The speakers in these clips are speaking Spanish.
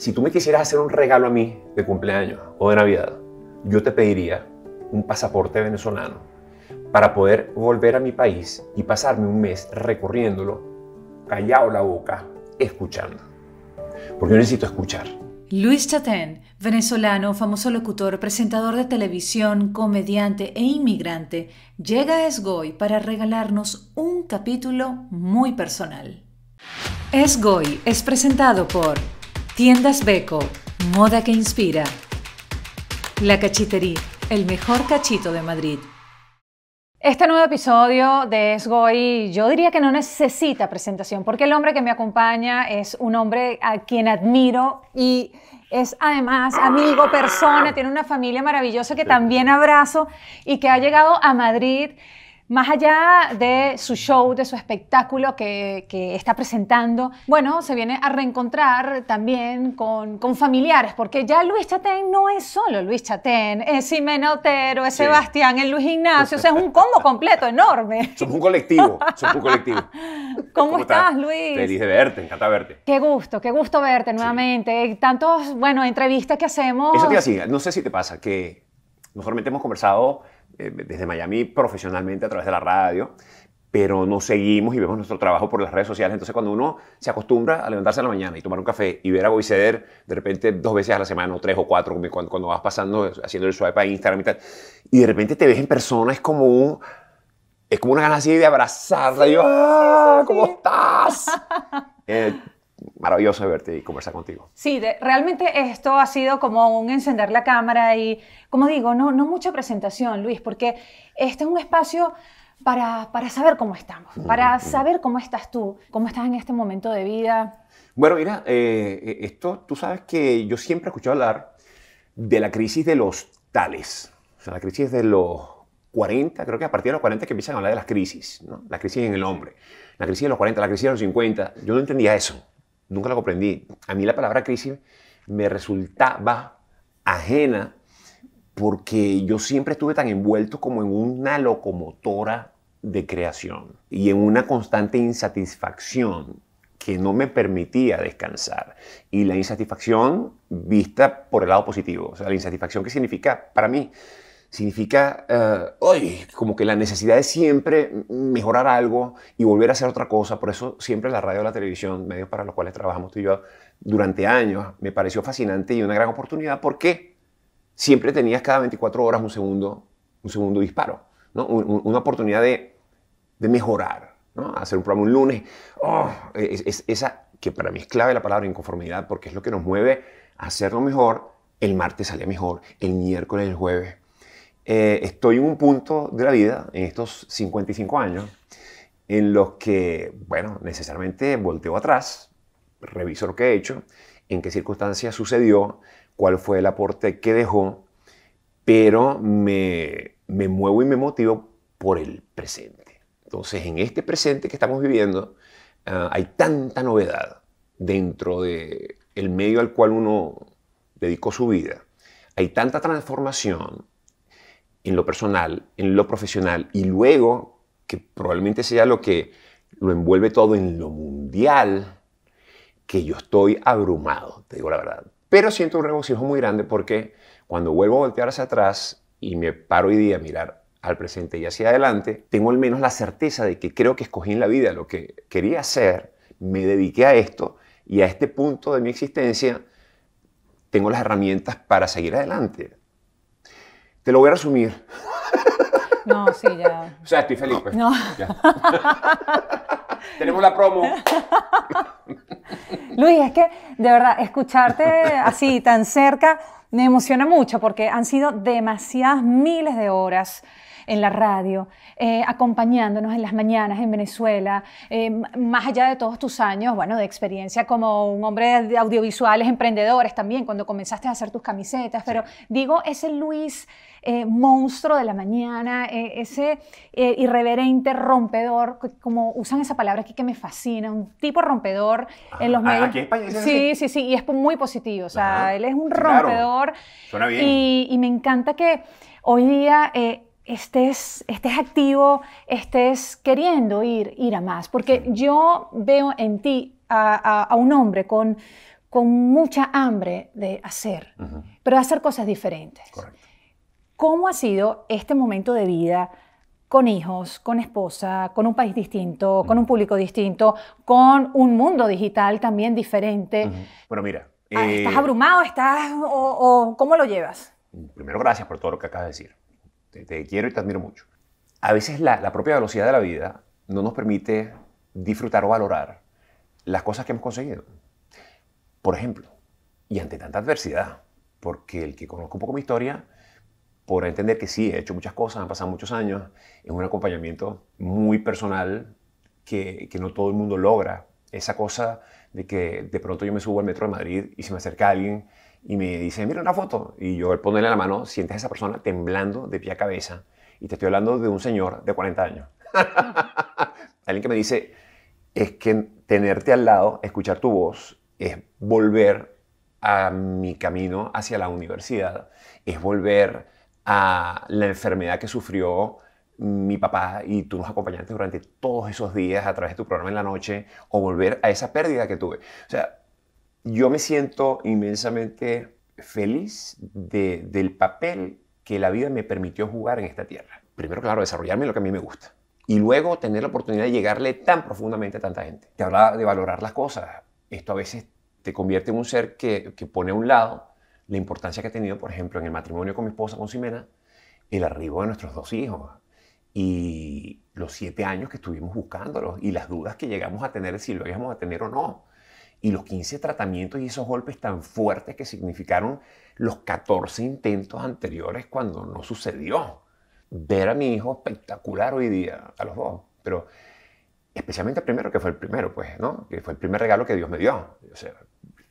Si tú me quisieras hacer un regalo a mí de cumpleaños o de Navidad, yo te pediría un pasaporte venezolano para poder volver a mi país y pasarme un mes recorriéndolo, callado la boca, escuchando. Porque yo necesito escuchar. Luis Chatén, venezolano, famoso locutor, presentador de televisión, comediante e inmigrante, llega a Esgoy para regalarnos un capítulo muy personal. Esgoy es presentado por Tiendas Beco, moda que inspira. La Cachitería, el mejor cachito de Madrid. Este nuevo episodio de Esgoy, yo diría que no necesita presentación, porque el hombre que me acompaña es un hombre a quien admiro y es además amigo, persona, tiene una familia maravillosa que también abrazo y que ha llegado a Madrid más allá de su show, de su espectáculo que está presentando. Bueno, se viene a reencontrar también con familiares, porque ya Luis Chatén no es solo Luis Chatén, es Ximena Otero, es Sebastián, es Luis Ignacio, o sea, es un combo completo enorme. Somos un colectivo, somos un colectivo. ¿Cómo estás, Luis? Feliz de verte, encanta verte. Qué gusto verte nuevamente. Tantos, bueno, entrevistas que hacemos. Eso te iba a decir, no sé si te pasa que nosotros hemos conversado desde Miami profesionalmente a través de la radio, pero nos seguimos y vemos nuestro trabajo por las redes sociales. Entonces, cuando uno se acostumbra a levantarse en la mañana y tomar un café y ver a Boyceder de repente 2 veces a la semana, o 3 o 4, cuando vas pasando, haciendo el swipe a Instagram y tal, y de repente te ves en persona, es como una gana así de abrazarla. Sí, y yo, sí. ¿cómo estás? Maravilloso de verte y conversar contigo. Sí, realmente esto ha sido como un encender la cámara y, como digo, no mucha presentación, Luis, porque este es un espacio para saber cómo estamos, para saber cómo estás tú en este momento de vida. Bueno, mira, esto, tú sabes que yo siempre he escuchado hablar de la crisis de los tales, o sea, la crisis de los 40, creo que a partir de los 40 que empiezan a hablar de las crisis, ¿no? La crisis en el hombre, la crisis de los 40, la crisis de los 50, yo no entendía eso. Nunca lo comprendí. A mí la palabra crisis me resultaba ajena porque yo siempre estuve tan envuelto como en una locomotora de creación y en una constante insatisfacción que no me permitía descansar. Y la insatisfacción vista por el lado positivo. O sea, la insatisfacción, ¿qué significa para mí? Significa como que la necesidad de siempre mejorar algo y volver a hacer otra cosa. Por eso siempre la radio y la televisión, medios para los cuales trabajamos tú y yo durante años, me pareció fascinante y una gran oportunidad porque siempre tenías cada 24 horas un segundo disparo, ¿no? Una oportunidad de mejorar, ¿no? Hacer un programa un lunes. Esa que para mí es clave la palabra inconformidad porque es lo que nos mueve a hacerlo mejor. El martes salía mejor, el miércoles, el jueves. Estoy en un punto de la vida, en estos 55 años, en los que, bueno, necesariamente volteo atrás, reviso lo que he hecho, en qué circunstancias sucedió, cuál fue el aporte que dejó, pero me muevo y me motivo por el presente. Entonces, en este presente que estamos viviendo, hay tanta novedad dentro del medio al cual uno dedicó su vida. Hay tanta transformación en lo personal, en lo profesional, y luego, que probablemente sea lo que lo envuelve todo en lo mundial, que yo estoy abrumado, te digo la verdad. Pero siento un regocijo muy grande porque cuando vuelvo a voltear hacia atrás y me paro hoy día a mirar al presente y hacia adelante, tengo al menos la certeza de que creo que escogí en la vida lo que quería hacer, me dediqué a esto y a este punto de mi existencia tengo las herramientas para seguir adelante. Te lo voy a resumir. No, sí, ya. O sea, estoy feliz, pues. No. Ya. Tenemos la promo. Luis, es que de verdad, escucharte así tan cerca me emociona mucho porque han sido demasiadas miles de horas en la radio, acompañándonos en las mañanas en Venezuela, más allá de todos tus años, bueno, de experiencia como un hombre de audiovisuales, emprendedores también, cuando comenzaste a hacer tus camisetas, pero digo, ese Luis monstruo de la mañana, ese irreverente, rompedor, como usan esa palabra aquí que me fascina, un tipo rompedor en los medios. ¿Aquí en España dicen así? Sí, y es muy positivo, o sea, él es un claro. rompedor. Suena bien. Y me encanta que hoy día estés activo, estés queriendo ir a más, porque yo veo en ti a un hombre con con mucha hambre de hacer, pero de hacer cosas diferentes. Correcto. ¿Cómo ha sido este momento de vida con hijos, con esposa, con un país distinto, con un público distinto, con un mundo digital también diferente? Bueno, mira. ¿Estás abrumado? ¿O cómo lo llevas? Primero, gracias por todo lo que acabas de decir. Te quiero y te admiro mucho. A veces la propia velocidad de la vida no nos permite disfrutar o valorar las cosas que hemos conseguido. Por ejemplo, y ante tanta adversidad, porque el que conozca un poco mi historia podrá entender que sí, he hecho muchas cosas, han pasado muchos años, es un acompañamiento muy personal que no todo el mundo logra. Esa cosa de que de pronto yo me subo al metro de Madrid y se me acerca alguien y me dice, mira una foto, y yo al ponerle la mano sientes a esa persona temblando de pie a cabeza, y te estoy hablando de un señor de 40 años. Alguien que me dice, es que tenerte al lado, escuchar tu voz, es volver a mi camino hacia la universidad, es volver a la enfermedad que sufrió mi papá y tú nos acompañaste durante todos esos días a través de tu programa en la noche, o volver a esa pérdida que tuve. O sea, yo me siento inmensamente feliz del papel que la vida me permitió jugar en esta tierra. Primero, claro, desarrollarme en lo que a mí me gusta. Y luego tener la oportunidad de llegarle tan profundamente a tanta gente. Te hablaba de valorar las cosas. Esto a veces te convierte en un ser que pone a un lado la importancia que ha tenido, por ejemplo, en el matrimonio con mi esposa, con Ximena, el arribo de nuestros 2 hijos. Y los 7 años que estuvimos buscándolos y las dudas que llegamos a tener si lo íbamos a tener o no. Y los 15 tratamientos y esos golpes tan fuertes que significaron los 14 intentos anteriores cuando no sucedió. Ver a mi hijo espectacular hoy día, a los 2, pero especialmente el primero, que fue el primero, pues, ¿no? Que fue el primer regalo que Dios me dio. O sea,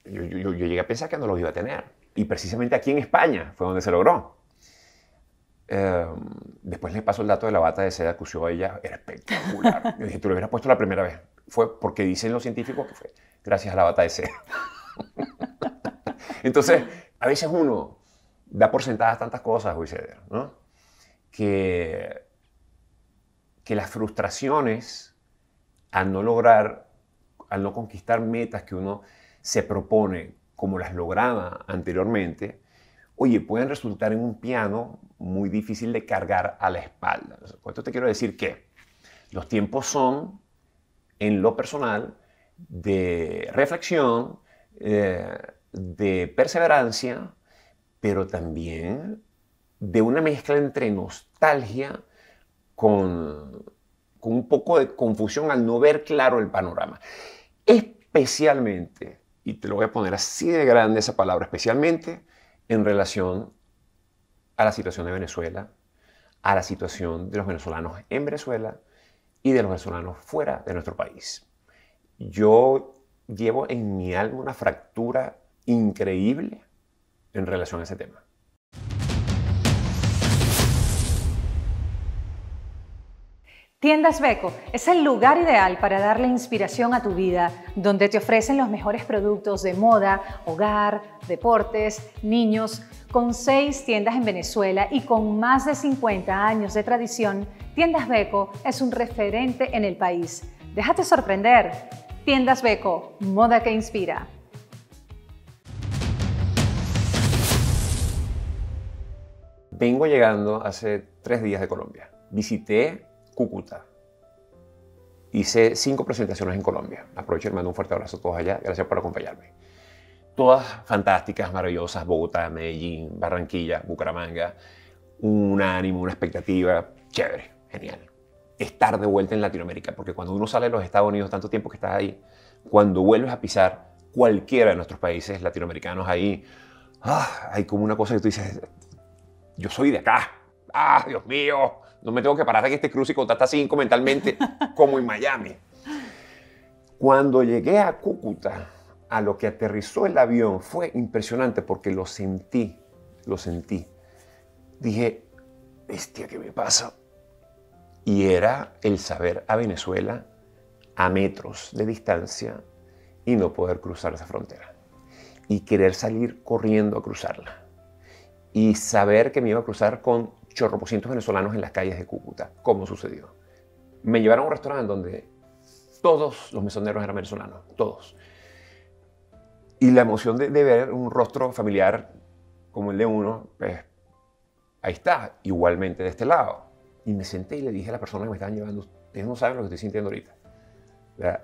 yo llegué a pensar que no los iba a tener. Y precisamente aquí en España fue donde se logró. Después le paso el dato de la bata de seda que usó ella, era espectacular. Yo dije, tú lo hubieras puesto la primera vez. Fue porque dicen los científicos que fue gracias a la bata de seda. Entonces, a veces uno da por sentadas tantas cosas, Wieseder, ¿no? Que las frustraciones al no lograr, al no conquistar metas que uno se propone como las lograba anteriormente, oye, pueden resultar en un piano muy difícil de cargar a la espalda. Con esto te quiero decir que los tiempos son, en lo personal, de reflexión, de perseverancia, pero también de una mezcla entre nostalgia con un poco de confusión al no ver claro el panorama. Especialmente, y te lo voy a poner así de grande esa palabra, especialmente en relación a la situación de Venezuela, a la situación de los venezolanos en Venezuela y de los venezolanos fuera de nuestro país. Yo llevo en mi alma una fractura increíble en relación a ese tema. Tiendas Beco es el lugar ideal para darle inspiración a tu vida, donde te ofrecen los mejores productos de moda, hogar, deportes, niños. Con 6 tiendas en Venezuela y con más de 50 años de tradición, Tiendas Beco es un referente en el país. Déjate sorprender. Tiendas Beco, moda que inspira. Vengo llegando hace 3 días de Colombia. Visité Cúcuta. Hice 5 presentaciones en Colombia. Aprovecho y le mando un fuerte abrazo a todos allá. Gracias por acompañarme. Todas fantásticas, maravillosas. Bogotá, Medellín, Barranquilla, Bucaramanga. Un ánimo, una expectativa. Chévere, genial. Estar de vuelta en Latinoamérica. Porque cuando uno sale de los Estados Unidos tanto tiempo que estás ahí, cuando vuelves a pisar cualquiera de nuestros países latinoamericanos ahí, hay como una cosa que tú dices, yo soy de acá. Dios mío. No me tengo que parar en este cruce y contar hasta 5 mentalmente, como en Miami. Cuando llegué a Cúcuta, a lo que aterrizó el avión, fue impresionante porque lo sentí. Dije, bestia, ¿qué me pasa? Y era el saber a Venezuela a metros de distancia y no poder cruzar esa frontera. Y querer salir corriendo a cruzarla. Y saber que me iba a cruzar con chorropocientos venezolanos en las calles de Cúcuta, como sucedió. Me llevaron a un restaurante donde todos los mesoneros eran venezolanos, todos. Y la emoción de ver un rostro familiar como el de uno, pues ahí está, igualmente de este lado. Y me senté y le dije a la persona que me estaban llevando, ustedes no saben lo que estoy sintiendo ahorita.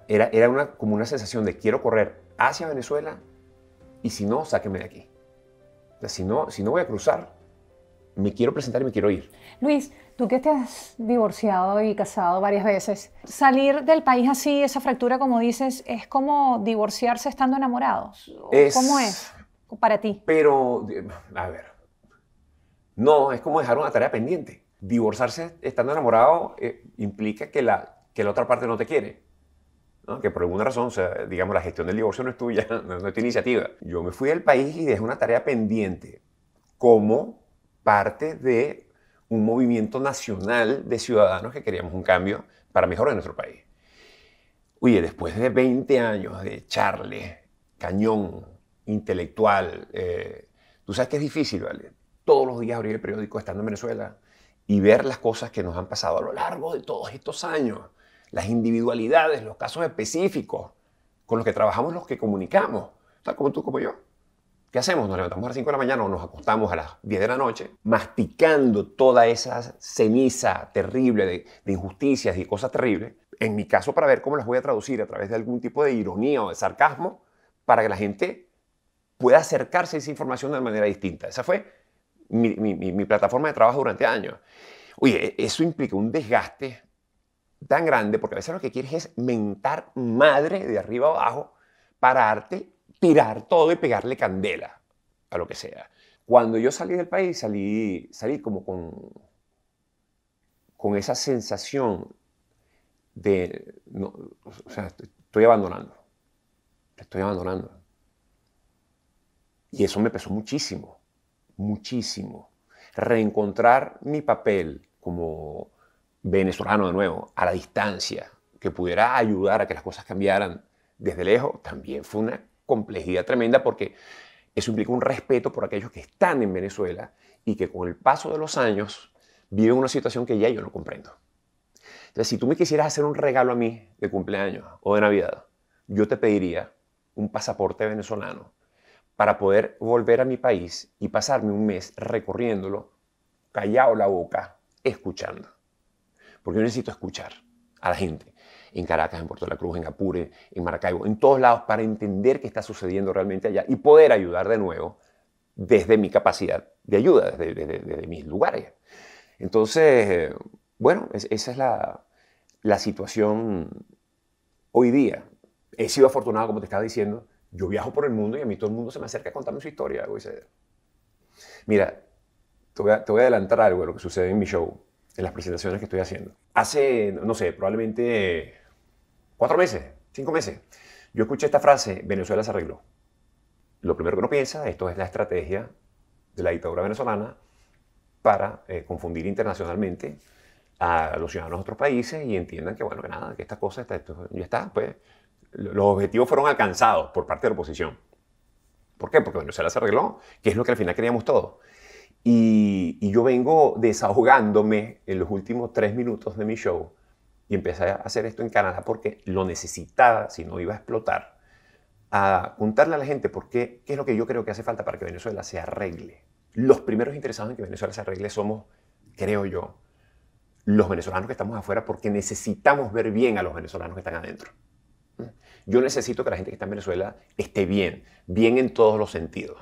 Era como una sensación de quiero correr hacia Venezuela y si no, sáquenme de aquí. O sea, si no voy a cruzar, me quiero presentar y me quiero ir. Luis, tú que te has divorciado y casado varias veces, salir del país así, esa fractura, como dices, ¿es como divorciarse estando enamorados? ¿Cómo es para ti? Pero, a ver, no, es como dejar una tarea pendiente. Divorciarse estando enamorado implica que la otra parte no te quiere, ¿no? Que por alguna razón, o sea, digamos, la gestión del divorcio no es tuya, no es tu iniciativa. Yo me fui del país y dejé una tarea pendiente como parte de un movimiento nacional de ciudadanos que queríamos un cambio para mejorar nuestro país. Oye, después de 20 años de charle, cañón, intelectual, tú sabes que es difícil, ¿vale? Todos los días abrir el periódico estando en Venezuela y ver las cosas que nos han pasado a lo largo de todos estos años, las individualidades, los casos específicos con los que trabajamos, los que comunicamos, o sea, como tú, como yo. ¿Qué hacemos? Nos levantamos a las 5 de la mañana o nos acostamos a las 10 de la noche, masticando toda esa ceniza terrible de injusticias y cosas terribles, en mi caso para ver cómo las voy a traducir a través de algún tipo de ironía o de sarcasmo, para que la gente pueda acercarse a esa información de manera distinta. Esa fue mi plataforma de trabajo durante años. Oye, eso implica un desgaste tan grande, porque a veces lo que quieres es mentar madre de arriba abajo, pararte, tirar todo y pegarle candela a lo que sea. Cuando yo salí del país, salí como con esa sensación de, no, o sea, estoy abandonando. Y eso me pesó muchísimo, muchísimo. Reencontrar mi papel como venezolano de nuevo, a la distancia, que pudiera ayudar a que las cosas cambiaran desde lejos, también fue una complejidad tremenda, porque eso implica un respeto por aquellos que están en Venezuela y que con el paso de los años viven una situación que ya yo no comprendo. Entonces, si tú me quisieras hacer un regalo a mí de cumpleaños o de Navidad, yo te pediría un pasaporte venezolano para poder volver a mi país y pasarme un mes recorriéndolo, callado la boca, escuchando. Porque yo necesito escuchar a la gente en Caracas, en Puerto La Cruz, en Apure, en Maracaibo, en todos lados, para entender qué está sucediendo realmente allá y poder ayudar de nuevo desde mi capacidad de ayuda, desde mis lugares. Entonces, bueno, esa es la situación hoy día. He sido afortunado, como te estaba diciendo. Yo viajo por el mundo y a mí todo el mundo se me acerca a contarme su historia. Mira, te voy a adelantar algo de lo que sucede en mi show, en las presentaciones que estoy haciendo. Hace, no sé, probablemente 4 meses, 5 meses, yo escuché esta frase: Venezuela se arregló. Lo primero que uno piensa, esto es la estrategia de la dictadura venezolana para confundir internacionalmente a los ciudadanos de otros países y entiendan que, bueno, que nada, que esta cosa, esto ya está, pues los objetivos fueron alcanzados por parte de la oposición. ¿Por qué? Porque Venezuela se arregló, que es lo que al final queríamos todos. Y yo vengo desahogándome en los últimos 3 minutos de mi show y empecé a hacer esto en Canadá porque lo necesitaba, si no iba a explotar, a contarle a la gente por qué es lo que yo creo que hace falta para que Venezuela se arregle. Los primeros interesados en que Venezuela se arregle somos, creo yo, los venezolanos que estamos afuera, porque necesitamos ver bien a los venezolanos que están adentro. Yo necesito que la gente que está en Venezuela esté bien, bien en todos los sentidos.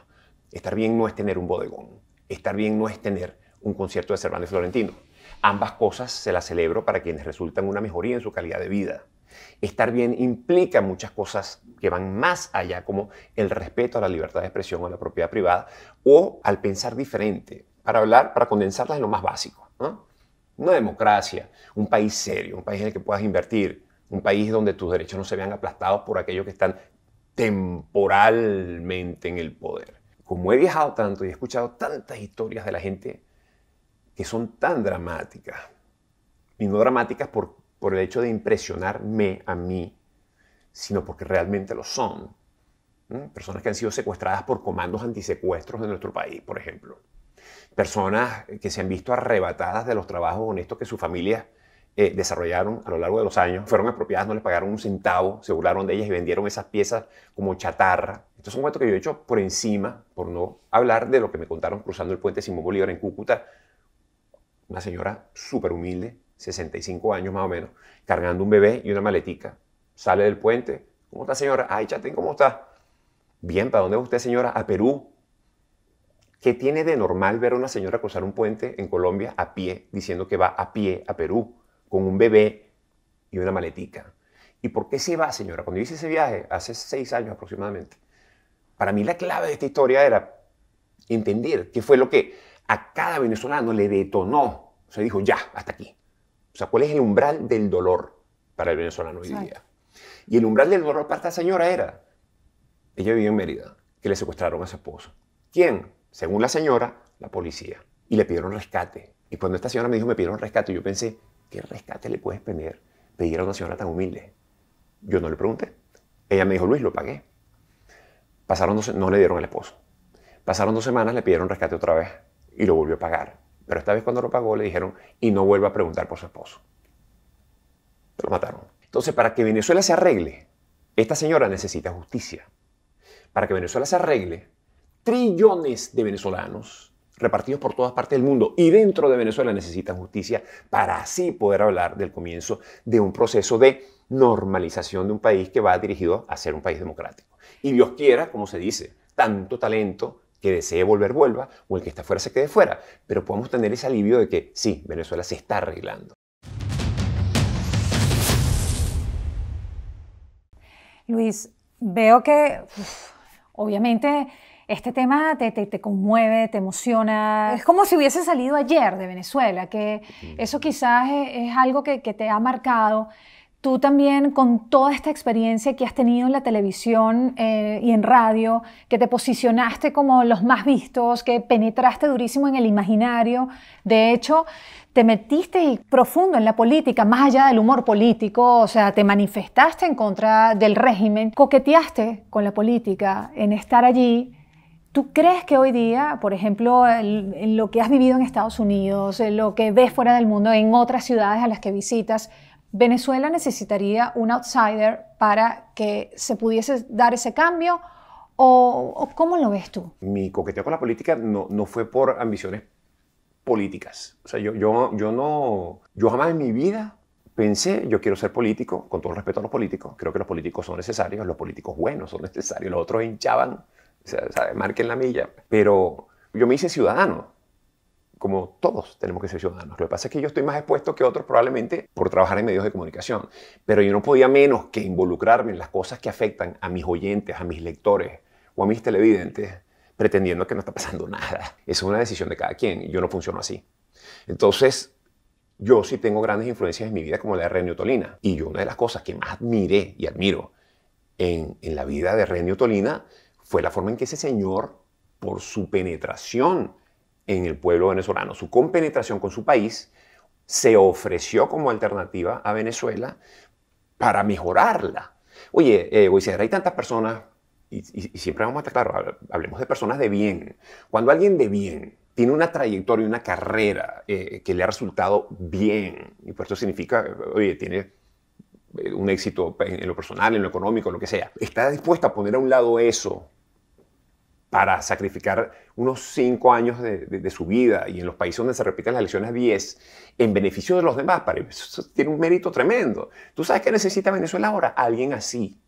Estar bien no es tener un bodegón. Estar bien no es tener un concierto de Cervantes Florentino. Ambas cosas se las celebro para quienes resultan una mejoría en su calidad de vida. Estar bien implica muchas cosas que van más allá, como el respeto a la libertad de expresión o a la propiedad privada, o al pensar diferente, para condensarlas en lo más básico, ¿no? Una democracia, un país serio, un país en el que puedas invertir, un país donde tus derechos no se vean aplastados por aquellos que están temporalmente en el poder. Como he viajado tanto y he escuchado tantas historias de la gente que son tan dramáticas, y no dramáticas por el hecho de impresionarme a mí, sino porque realmente lo son. Personas que han sido secuestradas por comandos antisecuestros de nuestro país, por ejemplo. Personas que se han visto arrebatadas de los trabajos honestos que sus familias desarrollaron a lo largo de los años, fueron expropiadas, no les pagaron un centavo, se burlaron de ellas y vendieron esas piezas como chatarra. Esto es un cuento que yo he hecho por encima, por no hablar de lo que me contaron cruzando el puente Simón Bolívar en Cúcuta. Una señora súper humilde, 65 años más o menos, cargando un bebé y una maletica. Sale del puente. ¿Cómo está, señora? Ay, chatín, ¿cómo está? Bien, ¿para dónde va usted, señora? A Perú. ¿Qué tiene de normal ver a una señora cruzar un puente en Colombia a pie, diciendo que va a pie a Perú, con un bebé y una maletica? ¿Y por qué se va, señora? Cuando yo hice ese viaje, hace 6 años aproximadamente, para mí la clave de esta historia era entender qué fue lo que a cada venezolano le detonó. O sea, dijo, ya, hasta aquí. O sea, ¿cuál es el umbral del dolor para el venezolano hoy día? Y el umbral del dolor para esta señora era, ella vivía en Mérida, que le secuestraron a su esposo. ¿Quién? Según la señora, la policía. Y le pidieron rescate. Y cuando esta señora me dijo, me pidieron rescate, yo pensé, ¿qué rescate le puedes pedir a una señora tan humilde? Yo no le pregunté. Ella me dijo, Luis, lo pagué. No le dieron al esposo. Pasaron 2 semanas, le pidieron rescate otra vez y lo volvió a pagar. Pero esta vez cuando lo pagó le dijeron, y no vuelva a preguntar por su esposo. Lo mataron. Entonces, para que Venezuela se arregle, esta señora necesita justicia. Para que Venezuela se arregle, trillones de venezolanos repartidos por todas partes del mundo y dentro de Venezuela necesitan justicia para así poder hablar del comienzo de un proceso de normalización de un país que va dirigido a ser un país democrático. Y Dios quiera, como se dice, tanto talento que desee volver, vuelva, o el que está fuera se quede fuera. Pero podemos tener ese alivio de que sí, Venezuela se está arreglando. Luis, veo que obviamente este tema te conmueve, te emociona. Es como si hubiese salido ayer de Venezuela, que eso quizás es algo que te ha marcado. Tú también, con toda esta experiencia que has tenido en la televisión y en radio, que te posicionaste como los más vistos, que penetraste durísimo en el imaginario. De hecho, te metiste profundo en la política, más allá del humor político, o sea, te manifestaste en contra del régimen, coqueteaste con la política en estar allí. ¿Tú crees que hoy día, por ejemplo, en lo que has vivido en Estados Unidos, en lo que ves fuera del mundo, en otras ciudades a las que visitas, Venezuela necesitaría un outsider para que se pudiese dar ese cambio? ¿O cómo lo ves tú? Mi coqueteo con la política no fue por ambiciones políticas. O sea, yo jamás en mi vida pensé, yo quiero ser político, con todo el respeto a los políticos. Creo que los políticos son necesarios, los políticos buenos son necesarios, los otros hinchaban, o sea, marquen la milla. Pero yo me hice ciudadano. Como todos tenemos que ser ciudadanos. Lo que pasa es que yo estoy más expuesto que otros probablemente por trabajar en medios de comunicación. Pero yo no podía menos que involucrarme en las cosas que afectan a mis oyentes, a mis lectores o a mis televidentes, pretendiendo que no está pasando nada. Esa es una decisión de cada quien y yo no funciono así. Entonces, yo sí tengo grandes influencias en mi vida como la de Renio Tolina. Y yo una de las cosas que más admiré y admiro en la vida de Renio Tolina fue la forma en que ese señor, por su penetración en el pueblo venezolano, su compenetración con su país, se ofreció como alternativa a Venezuela para mejorarla. Oye, hay tantas personas, y siempre vamos a estar claros, hablemos de personas de bien. Cuando alguien de bien tiene una trayectoria, una carrera que le ha resultado bien, y por eso significa, oye, tiene un éxito en lo personal, en lo económico, lo que sea, está dispuesta a poner a un lado eso para sacrificar unos 5 años de su vida y en los países donde se repiten las elecciones 10 en beneficio de los demás, para eso tiene un mérito tremendo. ¿Tú sabes qué necesita Venezuela ahora? Alguien así.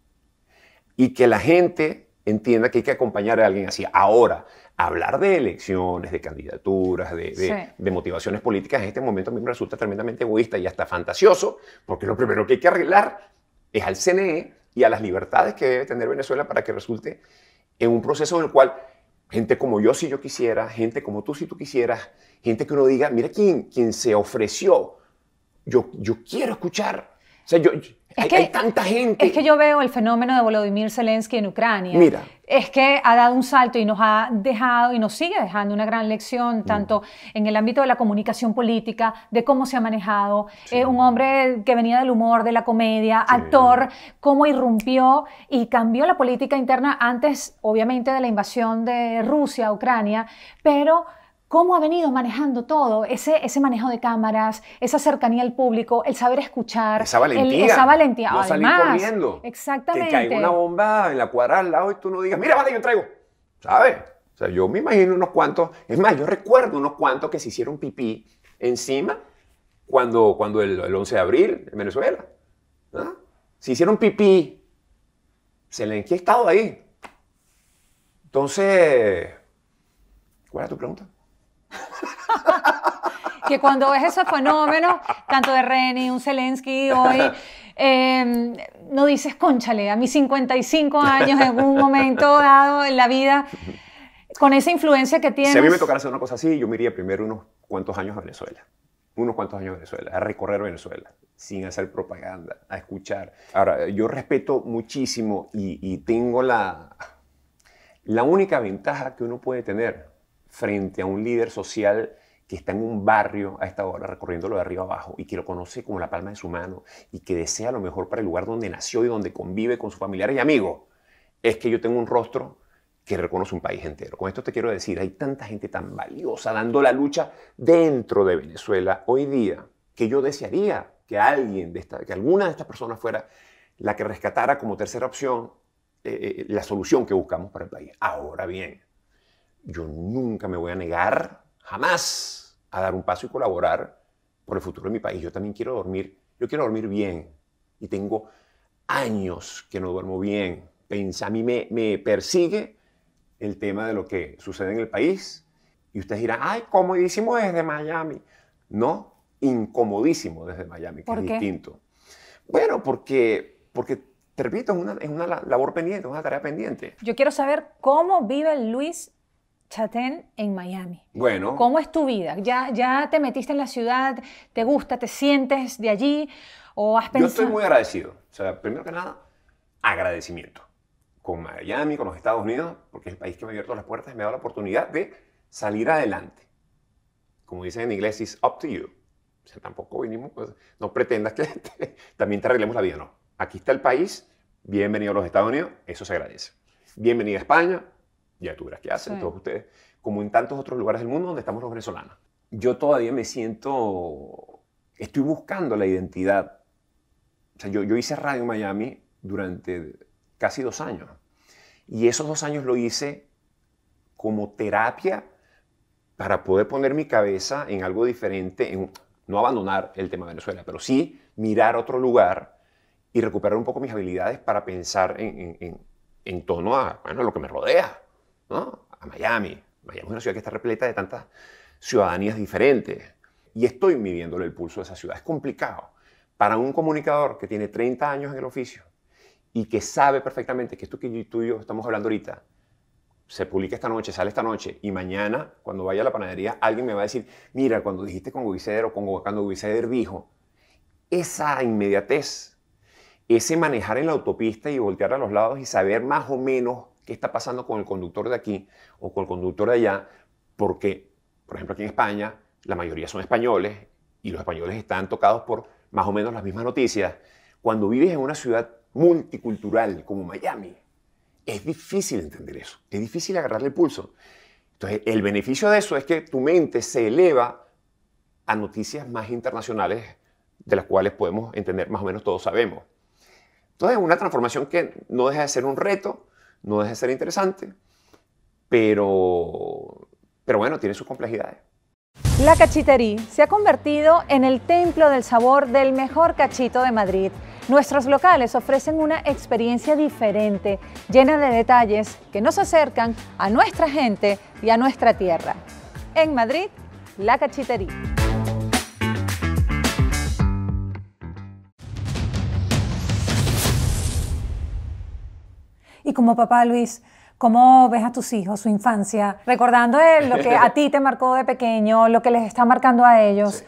Y que la gente entienda que hay que acompañar a alguien así. Ahora, hablar de elecciones, de candidaturas, de motivaciones políticas en este momento a mí me resulta tremendamente egoísta y hasta fantasioso, porque lo primero que hay que arreglar es al CNE y a las libertades que debe tener Venezuela para que resulte en un proceso en el cual gente como yo, si yo quisiera, gente como tú, si tú quisieras, gente que uno diga, mira quién se ofreció, yo quiero escuchar. O sea, hay tanta gente. Es que yo veo el fenómeno de Volodymyr Zelensky en Ucrania. Mira. Es que ha dado un salto y nos ha dejado y nos sigue dejando una gran lección, tanto en el ámbito de la comunicación política, de cómo se ha manejado. Sí. Un hombre que venía del humor, de la comedia, sí, actor, cómo irrumpió y cambió la política interna antes, obviamente, de la invasión de Rusia a Ucrania, pero ¿Cómo ha venido manejando todo? Ese manejo de cámaras, esa cercanía al público, el saber escuchar. Esa valentía. Esa valentía. No salir Además, corriendo. exactamente. Que caiga una bomba en la cuadra al lado y tú no digas, mira, vale, yo traigo. ¿Sabes? O sea, yo me imagino unos cuantos. Es más, yo recuerdo unos cuantos que se hicieron pipí encima cuando el 11 de abril en Venezuela. ¿No? Se hicieron pipí. Zelensky ha estado ahí. Entonces, ¿cuál era tu pregunta? Que cuando ves esos fenómenos, tanto de Reni, un Zelensky hoy, no dices, cónchale, a mis 55 años en un momento dado en la vida, con esa influencia que tienes. Si a mí me tocara hacer una cosa así, yo me iría primero unos cuantos años a Venezuela. Unos cuantos años a Venezuela, a recorrer Venezuela, sin hacer propaganda, a escuchar. Ahora, yo respeto muchísimo y tengo la única ventaja que uno puede tener frente a un líder social que está en un barrio a esta hora recorriéndolo de arriba abajo y que lo conoce como la palma de su mano y que desea lo mejor para el lugar donde nació y donde convive con sus familiares y amigos, es que yo tengo un rostro que reconoce un país entero. Con esto te quiero decir, hay tanta gente tan valiosa dando la lucha dentro de Venezuela hoy día que yo desearía que que alguna de estas personas fuera la que rescatara como tercera opción la solución que buscamos para el país. Ahora bien, yo nunca me voy a negar, jamás, a dar un paso y colaborar por el futuro de mi país. Yo también quiero dormir bien y tengo años que no duermo bien. A mí me persigue el tema de lo que sucede en el país y ustedes dirán, ay, comodísimo desde Miami. No, incomodísimo desde Miami, que es distinto. Bueno, porque te repito, es una labor pendiente, es una tarea pendiente. Yo quiero saber cómo vive Luis Chatén en Miami. Bueno. ¿Cómo es tu vida? ¿Ya te metiste en la ciudad? ¿Te gusta? ¿Te sientes de allí? ¿O has pensado? Yo estoy muy agradecido. O sea, primero que nada, agradecimiento con Miami, con los Estados Unidos, porque es el país que me ha abierto las puertas y me ha dado la oportunidad de salir adelante. Como dicen en inglés, it's up to you. O sea, tampoco vinimos, pues, no pretendas que también te arreglemos la vida, no. Aquí está el país, bienvenido a los Estados Unidos, eso se agradece. Bienvenida a España, ya tú verás qué hacen todos ustedes, como en tantos otros lugares del mundo donde estamos los venezolanos. Yo todavía estoy buscando la identidad. O sea, yo hice radio en Miami durante casi 2 años. Y esos 2 años lo hice como terapia para poder poner mi cabeza en algo diferente, no abandonar el tema de Venezuela, pero sí mirar otro lugar y recuperar un poco mis habilidades para pensar en torno a lo que me rodea, ¿no? A Miami. Miami es una ciudad que está repleta de tantas ciudadanías diferentes. Y estoy midiéndole el pulso de esa ciudad. Es complicado. Para un comunicador que tiene 30 años en el oficio y que sabe perfectamente que esto que tú y yo estamos hablando ahorita se publica esta noche, sale esta noche, y mañana, cuando vaya a la panadería, alguien me va a decir, mira, cuando dijiste con Guiseder o cuando Guiseder dijo, esa inmediatez, ese manejar en la autopista y voltear a los lados y saber más o menos qué está pasando con el conductor de aquí o con el conductor de allá, porque, por ejemplo, aquí en España, la mayoría son españoles y los españoles están tocados por más o menos las mismas noticias. Cuando vives en una ciudad multicultural como Miami, es difícil entender eso, es difícil agarrarle el pulso. Entonces, el beneficio de eso es que tu mente se eleva a noticias más internacionales de las cuales podemos entender, más o menos todos sabemos. Entonces, es una transformación que no deja de ser un reto, no deja de ser interesante, pero bueno, tiene sus complejidades. La Cachitería se ha convertido en el templo del sabor del mejor cachito de Madrid. Nuestros locales ofrecen una experiencia diferente, llena de detalles que nos acercan a nuestra gente y a nuestra tierra. En Madrid, La Cachitería. Y como papá, Luis, ¿cómo ves a tus hijos, su infancia? Recordando lo que a ti te marcó de pequeño, lo que les está marcando a ellos. Sí.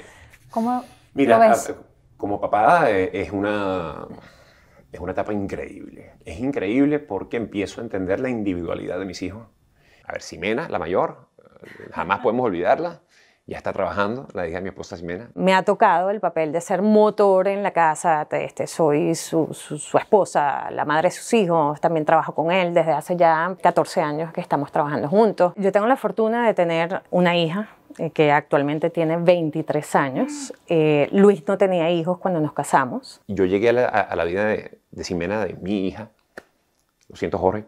¿Cómo lo ves? Como papá es una etapa increíble. Es increíble porque empiezo a entender la individualidad de mis hijos. A ver, Ximena, la mayor, jamás podemos olvidarla. ya está trabajando, la hija de mi esposa Ximena. Me ha tocado el papel de ser motor en la casa. Soy su esposa, la madre de sus hijos. También trabajo con él desde hace ya 14 años que estamos trabajando juntos. Yo tengo la fortuna de tener una hija que actualmente tiene 23 años. Luis no tenía hijos cuando nos casamos. Yo llegué a la vida de Ximena, de mi hija. Lo siento, Jorge.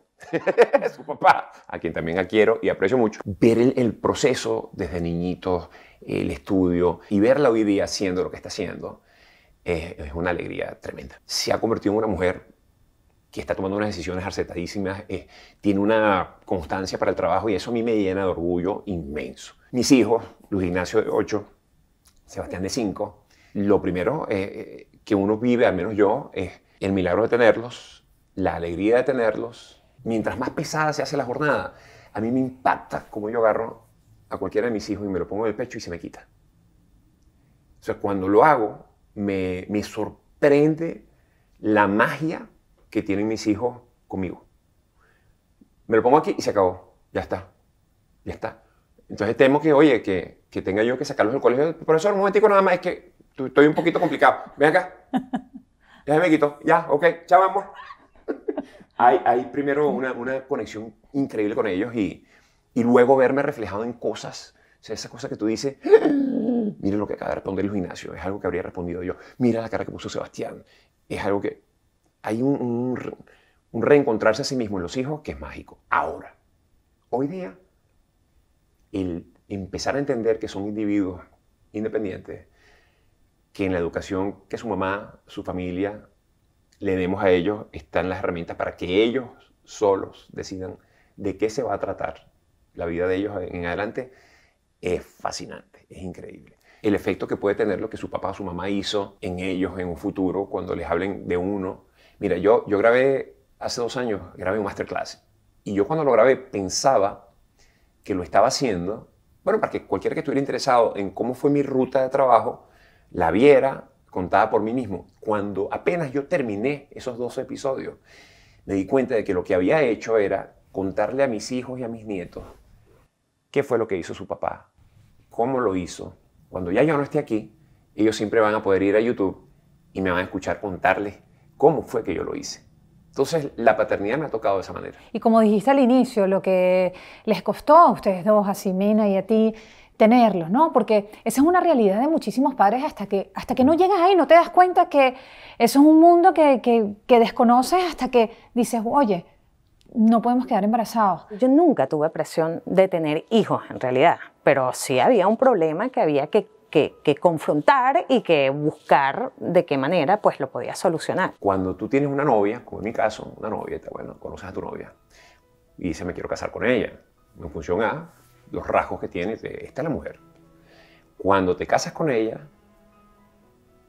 Su papá, a quien también quiero y aprecio mucho. Ver el proceso desde niñitos, el estudio y verla hoy día haciendo lo que está haciendo es una alegría tremenda. Se ha convertido en una mujer que está tomando unas decisiones acertadísimas, tiene una constancia para el trabajo y eso a mí me llena de orgullo inmenso. Mis hijos, Luis Ignacio de 8, Sebastián de 5, lo primero que uno vive, al menos yo, es el milagro de tenerlos, la alegría de tenerlos. Mientras más pesada se hace la jornada, a mí me impacta cómo yo agarro a cualquiera de mis hijos y me lo pongo en el pecho y se me quita. O sea, cuando lo hago, me sorprende la magia que tienen mis hijos conmigo. Me lo pongo aquí y se acabó. Ya está. Ya está. Entonces temo que, oye, que tenga yo que sacarlos del colegio. Profesor, un momentico nada más, es que estoy un poquito complicado. Ven acá. Ya me quito. Ya, ok. Chao, amor. Hay primero una conexión increíble con ellos y luego verme reflejado en cosas. O sea, esa cosa que tú dices, mire lo que acaba de responder Luis Ignacio, es algo que habría respondido yo. Mira la cara que puso Sebastián. Es algo que... Hay un reencontrarse a sí mismo en los hijos que es mágico. Ahora, hoy día, el empezar a entender que son individuos independientes, que en la educación que su mamá, su familia, le demos a ellos, están las herramientas para que ellos solos decidan de qué se va a tratar la vida de ellos en adelante, es fascinante, es increíble. El efecto que puede tener lo que su papá o su mamá hizo en ellos en un futuro, cuando les hablen de uno. Mira, yo grabé hace 2 años, grabé un masterclass, y yo cuando lo grabé pensaba que lo estaba haciendo, bueno, para que cualquiera que estuviera interesado en cómo fue mi ruta de trabajo, la viera contada por mí mismo. Cuando apenas yo terminé esos 2 episodios, me di cuenta de que lo que había hecho era contarle a mis hijos y a mis nietos qué fue lo que hizo su papá, cómo lo hizo. Cuando ya yo no esté aquí, ellos siempre van a poder ir a YouTube y me van a escuchar contarles cómo fue que yo lo hice. Entonces, la paternidad me ha tocado de esa manera. Y como dijiste al inicio, lo que les costó a ustedes dos, a Ximena y a ti, tenerlos, ¿no? Porque esa es una realidad de muchísimos padres hasta que no llegas ahí, no te das cuenta que eso es un mundo que desconoces hasta que dices, oye, no podemos quedar embarazados. Yo nunca tuve presión de tener hijos, en realidad, pero sí había un problema que había que confrontar y que buscar de qué manera pues lo podía solucionar. Cuando tú tienes una novia, como en mi caso, una novia, bueno, conoces a tu novia y dices, me quiero casar con ella, en función a los rasgos que tiene, esta es la mujer. Cuando te casas con ella,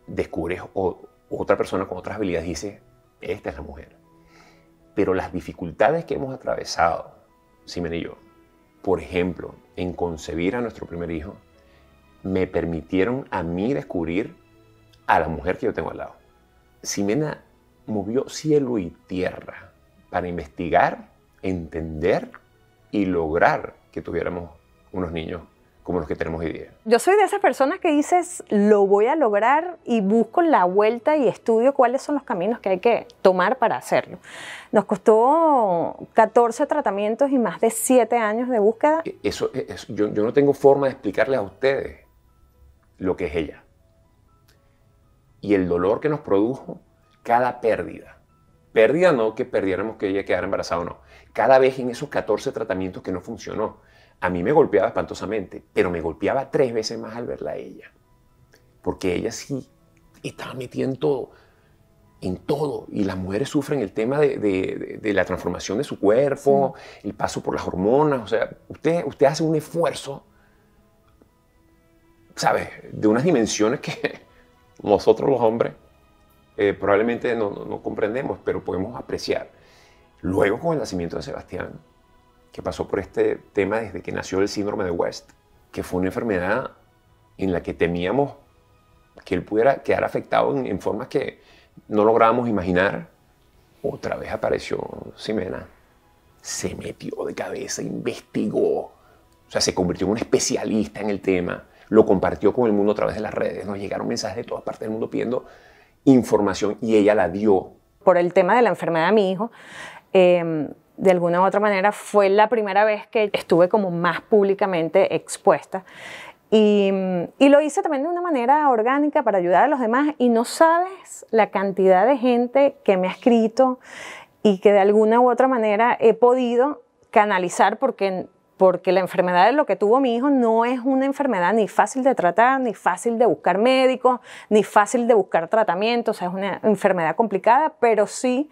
descubres otra persona con otras habilidades y dices, esta es la mujer. Pero las dificultades que hemos atravesado, Ximena y yo, por ejemplo, en concebir a nuestro primer hijo, me permitieron a mí descubrir a la mujer que yo tengo al lado. Ximena movió cielo y tierra para investigar, entender y lograr que tuviéramos unos niños como los que tenemos hoy día. Yo soy de esas personas que dices, lo voy a lograr y busco la vuelta y estudio cuáles son los caminos que hay que tomar para hacerlo. Nos costó 14 tratamientos y más de 7 años de búsqueda. Yo no tengo forma de explicarles a ustedes lo que es ella. Y el dolor que nos produjo cada pérdida. Pérdida no que perdiéramos que ella quedara embarazada o no. Cada vez en esos 14 tratamientos que no funcionó. A mí me golpeaba espantosamente, pero me golpeaba 3 veces más al verla a ella. Porque ella sí estaba metida en todo. En todo. Y las mujeres sufren el tema de la transformación de su cuerpo, sí, el paso por las hormonas. O sea, usted hace un esfuerzo, ¿sabes? De unas dimensiones que nosotros los hombres probablemente no comprendemos, pero podemos apreciar. Luego, con el nacimiento de Sebastián, que pasó por este tema desde que nació el síndrome de West, que fue una enfermedad en la que temíamos que él pudiera quedar afectado en formas que no lográbamos imaginar. Otra vez apareció Ximena, se metió de cabeza, investigó, o sea, se convirtió en un especialista en el tema, lo compartió con el mundo a través de las redes. Nos llegaron mensajes de todas partes del mundo pidiendo información y ella la dio. Por el tema de la enfermedad de mi hijo, de alguna u otra manera fue la primera vez que estuve como más públicamente expuesta. Y lo hice también de una manera orgánica para ayudar a los demás. Y no sabes la cantidad de gente que me ha escrito y que de alguna u otra manera he podido canalizar porque la enfermedad de lo que tuvo mi hijo no es una enfermedad ni fácil de tratar, ni fácil de buscar médicos, ni fácil de buscar tratamiento. O sea, es una enfermedad complicada, pero sí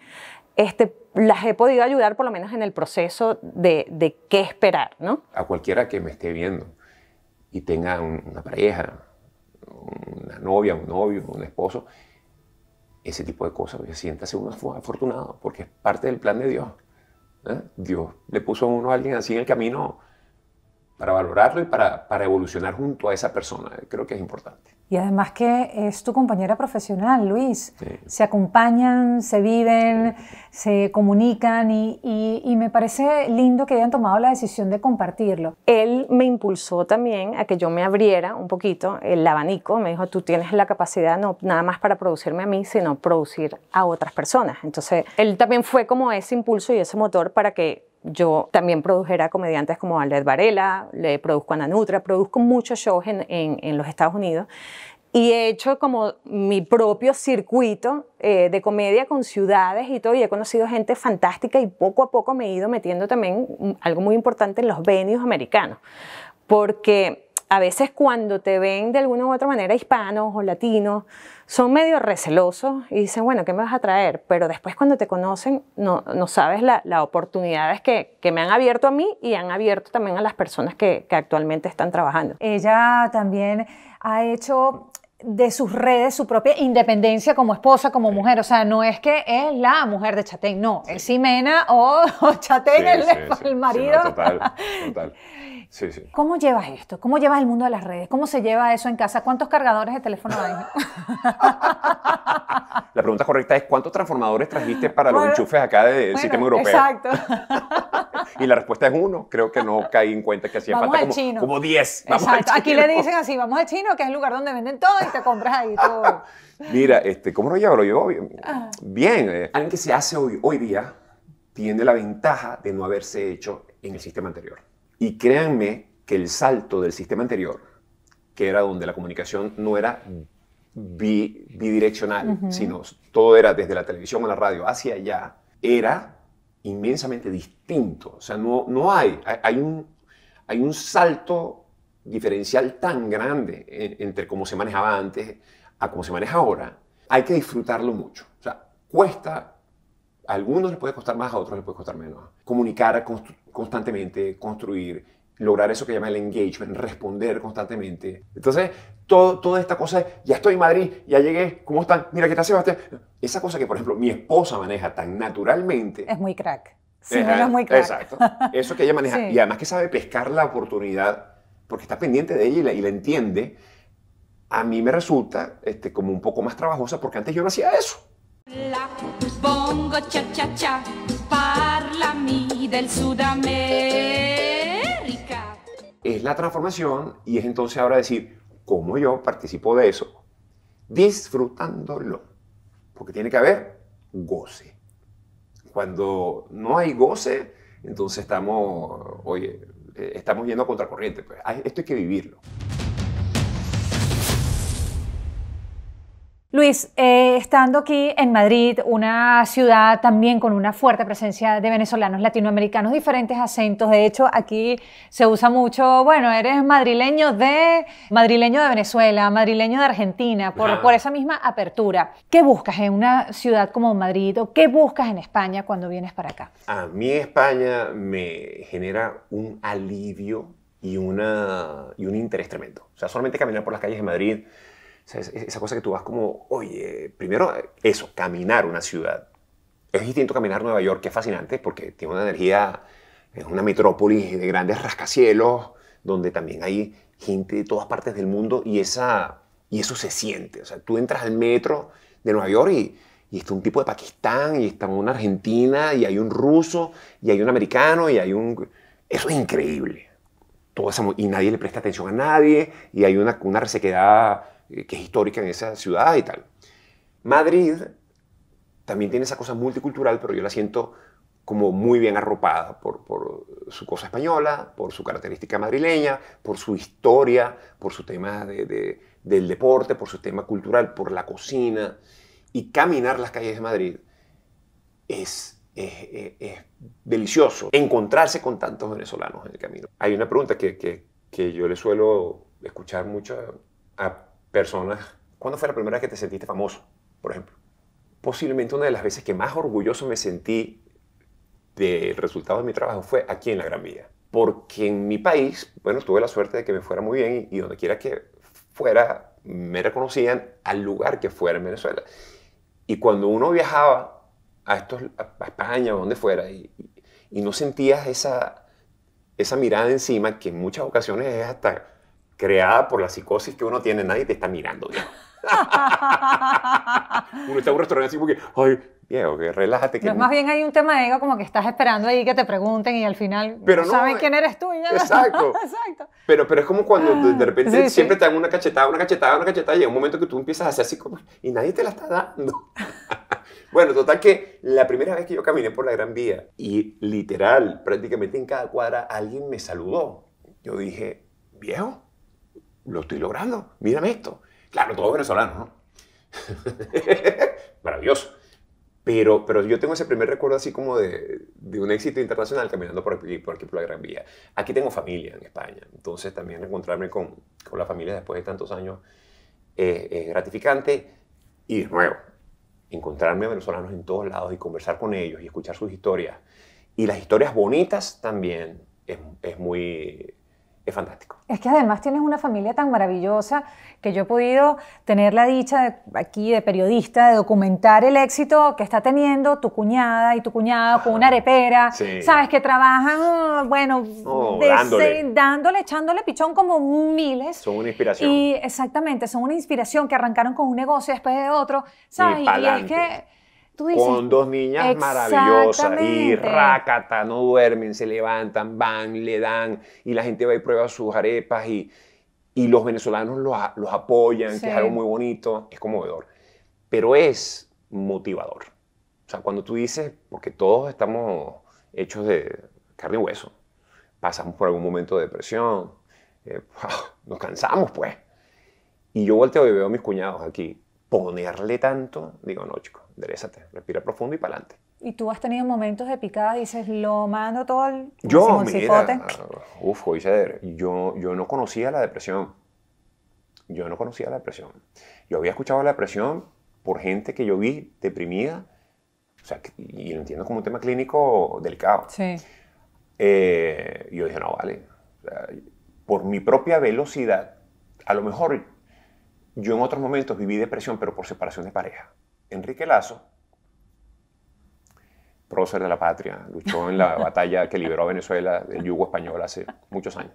las he podido ayudar por lo menos en el proceso de qué esperar, ¿no? A cualquiera que me esté viendo y tenga una pareja, una novia, un novio, un esposo, ese tipo de cosas, siéntase uno afortunado, porque es parte del plan de Dios. Dios le puso a uno a alguien así en el camino para valorarlo y para evolucionar junto a esa persona. Creo que es importante. Y además que es tu compañera profesional, Luis. Sí. Se acompañan, se viven, se comunican y me parece lindo que hayan tomado la decisión de compartirlo. Él me impulsó también a que yo me abriera un poquito el abanico. Me dijo, tú tienes la capacidad no nada más para producirme a mí, sino producir a otras personas. Entonces, él también fue como ese impulso y ese motor para que yo también produjera comediantes como Albert Varela, le produzco a Nanutra, produzco muchos shows en los Estados Unidos y he hecho como mi propio circuito de comedia con ciudades y todo, y he conocido gente fantástica y poco a poco me he ido metiendo también algo muy importante en los venues americanos, porque a veces cuando te ven de alguna u otra manera hispanos o latinos, son medio recelosos y dicen, bueno, ¿qué me vas a traer? Pero después cuando te conocen, no sabes las oportunidades que me han abierto a mí y han abierto también a las personas que actualmente están trabajando. Ella también ha hecho de sus redes su propia independencia como esposa, como mujer. O sea, no es que es la mujer de Chatén, no, es Ximena o Chatén, el marido. Sí, no, total. Sí. ¿Cómo llevas esto? ¿Cómo llevas el mundo de las redes? ¿Cómo se lleva eso en casa? ¿Cuántos cargadores de teléfono hay? La pregunta correcta es, ¿cuántos transformadores trajiste para los enchufes acá del sistema europeo? Exacto. Y la respuesta es 1. Creo que no caí en cuenta que hacía falta como 10. Exacto. Aquí le dicen así, vamos al chino, que es el lugar donde venden todo y te compras ahí todo. Mira, ¿cómo lo llevo? Lo llevo bien. Bien. Alguien que se hace hoy día tiene la ventaja de no haberse hecho en el sistema anterior. Y créanme que el salto del sistema anterior, que era donde la comunicación no era bidireccional, sino todo era desde la televisión o la radio hacia allá, era inmensamente distinto. O sea, hay un salto diferencial tan grande entre cómo se manejaba antes a cómo se maneja ahora. Hay que disfrutarlo mucho. O sea, cuesta. A algunos les puede costar más, a otros les puede costar menos. Comunicar constantemente, construir, lograr eso que llama el engagement, responder constantemente. Entonces, toda esta cosa de, ya estoy en Madrid, ya llegué, ¿cómo están? Mira, ¿qué tal Sebastián? Esa cosa que, por ejemplo, mi esposa maneja tan naturalmente. Es muy crack. Sí, es muy crack. Exacto. Eso que ella maneja. Sí. Y además que sabe pescar la oportunidad, porque está pendiente de ella y la entiende, a mí me resulta como un poco más trabajosa, porque antes yo no hacía eso. La bongo cha cha cha parlami del Sudamérica. Es la transformación y es entonces ahora decir cómo yo participo de eso, disfrutándolo, porque tiene que haber goce. Cuando no hay goce, entonces estamos yendo a contracorriente. Pues. Esto hay que vivirlo. Luis, estando aquí en Madrid, una ciudad también con una fuerte presencia de venezolanos, latinoamericanos, diferentes acentos. De hecho, aquí se usa mucho, bueno, eres madrileño de Venezuela, madrileño de Argentina, por esa misma apertura. ¿Qué buscas en una ciudad como Madrid o qué buscas en España cuando vienes para acá? A mí España me genera un alivio y un interés tremendo. O sea, solamente caminar por las calles de Madrid, o sea, esa cosa que tú vas como, oye, primero eso, caminar una ciudad. Es distinto caminar Nueva York, que es fascinante porque tiene una energía, es una metrópolis de grandes rascacielos, donde también hay gente de todas partes del mundo y eso se siente. O sea, tú entras al metro de Nueva York y está un tipo de Pakistán, y está una argentina, y hay un ruso, y hay un americano, y hay un... Eso es increíble. y nadie le presta atención a nadie, y hay una resequedad que es histórica en esa ciudad y tal. Madrid también tiene esa cosa multicultural, pero yo la siento como muy bien arropada por su cosa española, por su característica madrileña, por su historia, por su tema del deporte, por su tema cultural, por la cocina. Y caminar las calles de Madrid es delicioso. Encontrarse con tantos venezolanos en el camino. Hay una pregunta que yo le suelo escuchar mucho a personas. ¿Cuándo fue la primera vez que te sentiste famoso, por ejemplo? Posiblemente una de las veces que más orgulloso me sentí del resultado de mi trabajo fue aquí en la Gran Vía. Porque en mi país, bueno, tuve la suerte de que me fuera muy bien y donde quiera que fuera, me reconocían al lugar que fuera en Venezuela. Y cuando uno viajaba a España o donde fuera y no sentías esa mirada encima que en muchas ocasiones es hasta creada por la psicosis que uno tiene, nadie te está mirando, viejo. Uno está en un restaurante así porque, ay, viejo, que relájate. Pero más bien hay un tema de ego como que estás esperando ahí que te pregunten y al final pero no saben quién eres tú. Exacto. Exacto. Pero es como cuando de repente Sí, siempre sí. te dan una cachetada, y llega un momento que tú empiezas a hacer así como, y nadie te la está dando. Bueno, total que la primera vez que yo caminé por la Gran Vía y literal, prácticamente en cada cuadra alguien me saludó. Yo dije, viejo, lo estoy logrando, mírame esto. Claro, todos venezolanos, ¿no? Maravilloso. Pero yo tengo ese primer recuerdo así como de un éxito internacional caminando por aquí por la Gran Vía. Aquí tengo familia en España, entonces también encontrarme con la familia después de tantos años es gratificante. Y de nuevo, encontrarme a venezolanos en todos lados y conversar con ellos y escuchar sus historias. Y las historias bonitas también es fantástico. Es que además tienes una familia tan maravillosa que yo he podido tener la dicha aquí de periodista de documentar el éxito que está teniendo tu cuñada y tu cuñado con una arepera, Sí. sabes, que trabajan, bueno, dándole. echándole pichón como miles. Son una inspiración. Y exactamente, son una inspiración que arrancaron con un negocio después de otro, ¿sabes? Y es pa'lante. que tú dices, Con dos niñas maravillosas y exactamente. rácata, no duermen, se levantan, van, le dan y la gente va y prueba sus arepas y los venezolanos los apoyan, Sí. que es algo muy bonito, es conmovedor, pero es motivador. O sea, cuando tú dices, porque todos estamos hechos de carne y hueso, pasamos por algún momento de depresión, nos cansamos pues, y yo volteo y veo a mis cuñados aquí, ponerle tanto, digo, no, chico, enderézate, respira profundo y para adelante. y tú has tenido momentos de picada, dices, lo mando todo al Yo, Simón mira, Cipote. yo no conocía la depresión. Yo no conocía la depresión. Yo había escuchado la depresión por gente que yo vi deprimida, o sea, y lo entiendo como un tema clínico delicado. Sí. Y yo dije, no, vale, o sea, por mi propia velocidad, a lo mejor yo en otros momentos viví depresión, pero por separación de pareja. Enrique Lazo, prócer de la patria, luchó en la batalla que liberó a Venezuela del yugo español hace muchos años.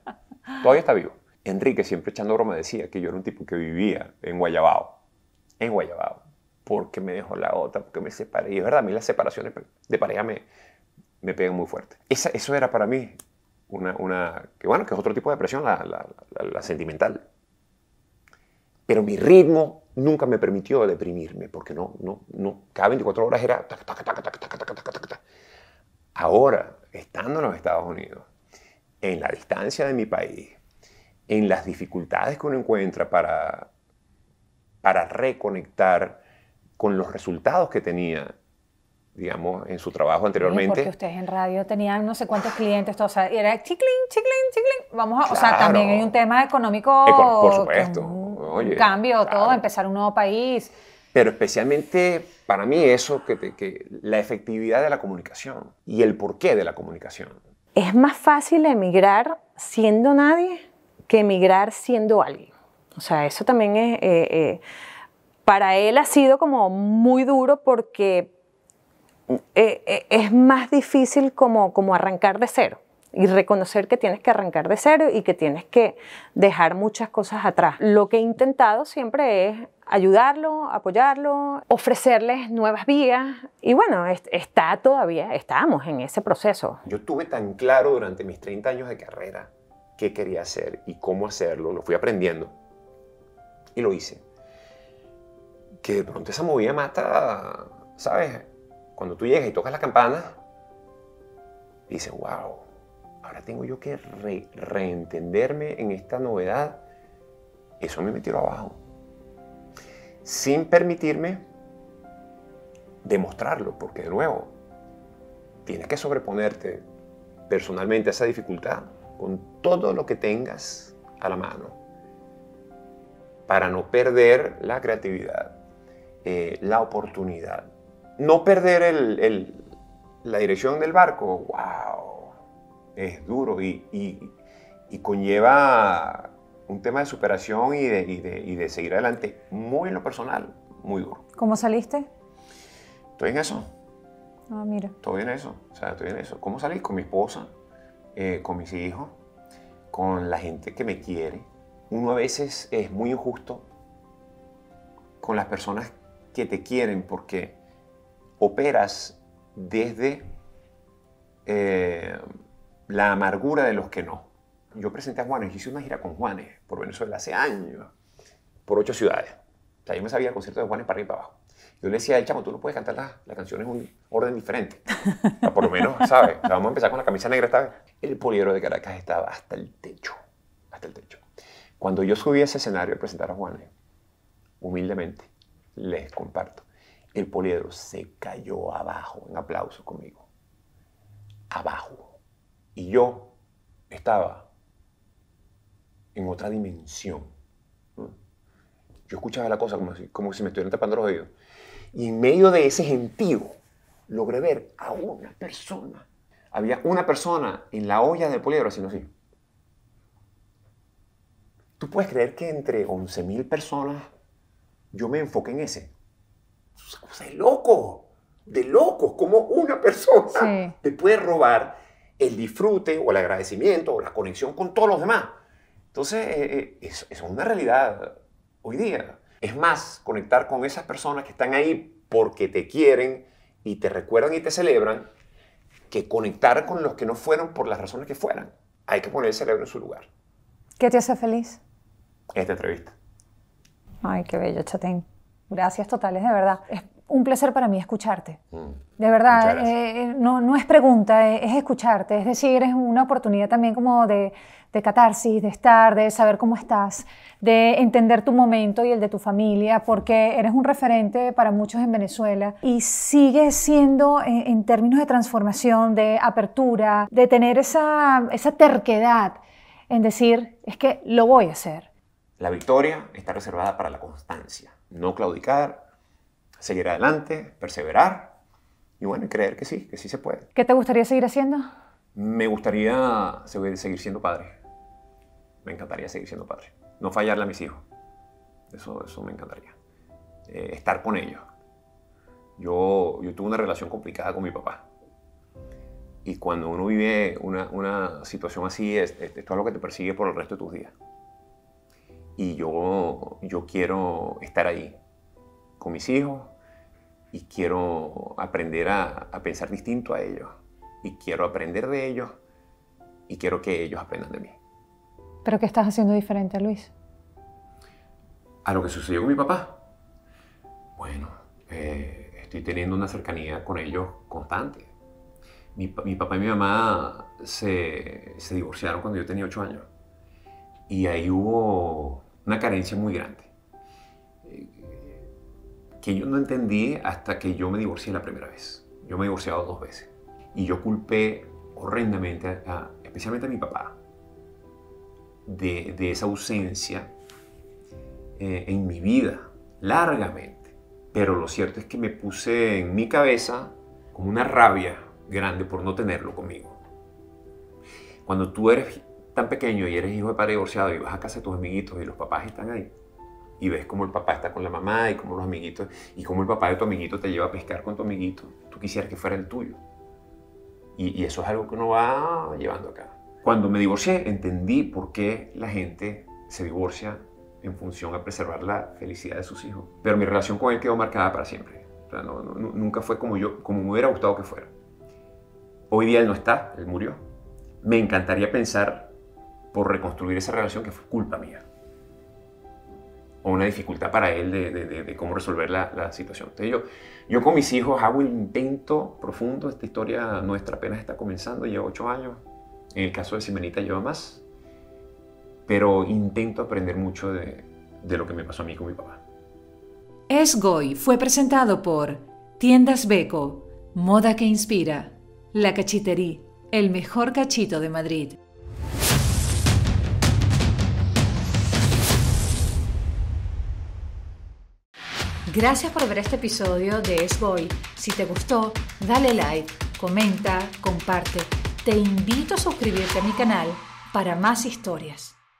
Todavía está vivo. Enrique, siempre echando broma, decía que yo era un tipo que vivía en Guayabao, porque me dejó la otra, porque me separé. Y es verdad, a mí las separaciones de pareja me pegan muy fuerte. Eso era para mí que es otro tipo de depresión, la sentimental. Pero mi ritmo nunca me permitió deprimirme, porque no, cada 24 horas era tac, tac, tac, tac, tac, tac, tac, tac, tac. Ahora, estando en los Estados Unidos, en la distancia de mi país, en las dificultades que uno encuentra para reconectar con los resultados que tenía, digamos, en su trabajo anteriormente. Porque ustedes en radio tenían no sé cuántos clientes, todo, o sea, era chiclin, chiclin, chiclin. Vamos a, o sea, Claro. también hay un tema económico. Por supuesto. Un cambio, claro. todo, empezar un nuevo país. Pero especialmente para mí eso, que la efectividad de la comunicación y el porqué de la comunicación. Es más fácil emigrar siendo nadie que emigrar siendo alguien. O sea, eso también para él ha sido como muy duro porque es más difícil como arrancar de cero y reconocer que tienes que arrancar de cero y que tienes que dejar muchas cosas atrás. Lo que he intentado siempre es ayudarlo, apoyarlo, ofrecerles nuevas vías y bueno, estamos en ese proceso. Yo tuve tan claro durante mis 30 años de carrera qué quería hacer y cómo hacerlo, lo fui aprendiendo y lo hice. Que de pronto esa movida mata, ¿sabes? Cuando tú llegas y tocas la campana, dices, wow, ahora tengo yo que reentenderme en esta novedad. Eso me metió abajo. Sin permitirme demostrarlo, porque de nuevo, tienes que sobreponerte personalmente a esa dificultad con todo lo que tengas a la mano para no perder la creatividad, la oportunidad. No perder la dirección del barco, wow, es duro y conlleva un tema de superación y de seguir adelante, muy en lo personal, muy duro. ¿Cómo saliste? Estoy en eso. Ah, mira. Estoy en eso, o sea, estoy en eso. ¿Cómo salí? Con mi esposa, con mis hijos, con la gente que me quiere. Uno a veces es muy injusto con las personas que te quieren porque operas desde la amargura de los que no. Yo presenté a Juanes, hice una gira con Juanes por Venezuela hace años, por 8 ciudades. O sea, yo me sabía el concierto de Juanes para arriba y para abajo. Yo le decía a él, chamo, tú no puedes cantar las canciones en un orden diferente. O sea, por lo menos, ¿sabes? O sea, vamos a empezar con la camisa negra esta vez. El Poliedro de Caracas estaba hasta el techo, hasta el techo. Cuando yo subí a ese escenario a presentar a Juanes, humildemente, les comparto, el Poliedro se cayó abajo en aplausos conmigo. Abajo. Y yo estaba en otra dimensión. Yo escuchaba la cosa como si me estuvieran tapando los oídos. Y en medio de ese gentío, logré ver a una persona. Había una persona en la olla del Poliedro haciendo así. ¿Tú puedes creer que entre 11,000 personas yo me enfoqué en ese? Es una cosa de locos, como una persona te puede robar el disfrute o el agradecimiento o la conexión con todos los demás. Entonces, es una realidad hoy día. Es más, conectar con esas personas que están ahí porque te quieren y te recuerdan y te celebran, que conectar con los que no fueron por las razones que fueran. Hay que poner el cerebro en su lugar. ¿Qué te hace feliz? Esta entrevista. Ay, qué bello, Chatén. Gracias totales, de verdad. Es un placer para mí escucharte. De verdad, no es pregunta, es escucharte. Es decir, es una oportunidad también como de catarsis, de estar, de saber cómo estás, de entender tu momento y el de tu familia, porque eres un referente para muchos en Venezuela y sigues siendo, en términos de transformación, de apertura, de tener esa terquedad en decir, es que lo voy a hacer. La victoria está reservada para la constancia. No claudicar, seguir adelante, perseverar y bueno, creer que sí se puede. ¿Qué te gustaría seguir haciendo? Me gustaría seguir siendo padre. Me encantaría seguir siendo padre. No fallarle a mis hijos. Eso me encantaría. Estar con ellos. Yo tuve una relación complicada con mi papá. Y cuando uno vive una situación así, esto es algo que te persigue por el resto de tus días. Y yo quiero estar ahí con mis hijos y quiero aprender a pensar distinto a ellos. Y quiero aprender de ellos y quiero que ellos aprendan de mí. ¿Pero qué estás haciendo diferente, Luis? A lo que sucedió con mi papá. Bueno, estoy teniendo una cercanía con ellos constante. Mi papá y mi mamá se divorciaron cuando yo tenía 8 años. Y ahí hubo una carencia muy grande. Que yo no entendí hasta que yo me divorcié la primera vez. Yo me he divorciado 2 veces. Y yo culpé horrendamente, especialmente a mi papá, de esa ausencia en mi vida, largamente. Pero lo cierto es que me puse en mi cabeza como una rabia grande por no tenerlo conmigo. Cuando tú eres tan pequeño y eres hijo de padre divorciado y vas a casa de tus amiguitos y los papás están ahí, y ves cómo el papá está con la mamá y cómo los amiguitos, y cómo el papá de tu amiguito te lleva a pescar con tu amiguito, tú quisieras que fuera el tuyo. Y eso es algo que uno va llevando acá. Cuando me divorcié, entendí por qué la gente se divorcia en función a preservar la felicidad de sus hijos. Pero mi relación con él quedó marcada para siempre. O sea, nunca fue como me hubiera gustado que fuera. Hoy día él no está, él murió. Me encantaría pensar por reconstruir esa relación que fue culpa mía. O una dificultad para él de cómo resolver la situación. Entonces yo con mis hijos hago el intento profundo. Esta historia nuestra apenas está comenzando, lleva 8 años. En el caso de Simenita lleva más. Pero intento aprender mucho de lo que me pasó a mí con mi papá. Es Goy fue presentado por Tiendas Beco, moda que inspira, La Cachitería, el mejor cachito de Madrid. Gracias por ver este episodio de Es Goy. Si te gustó, dale like, comenta, comparte. Te invito a suscribirte a mi canal para más historias.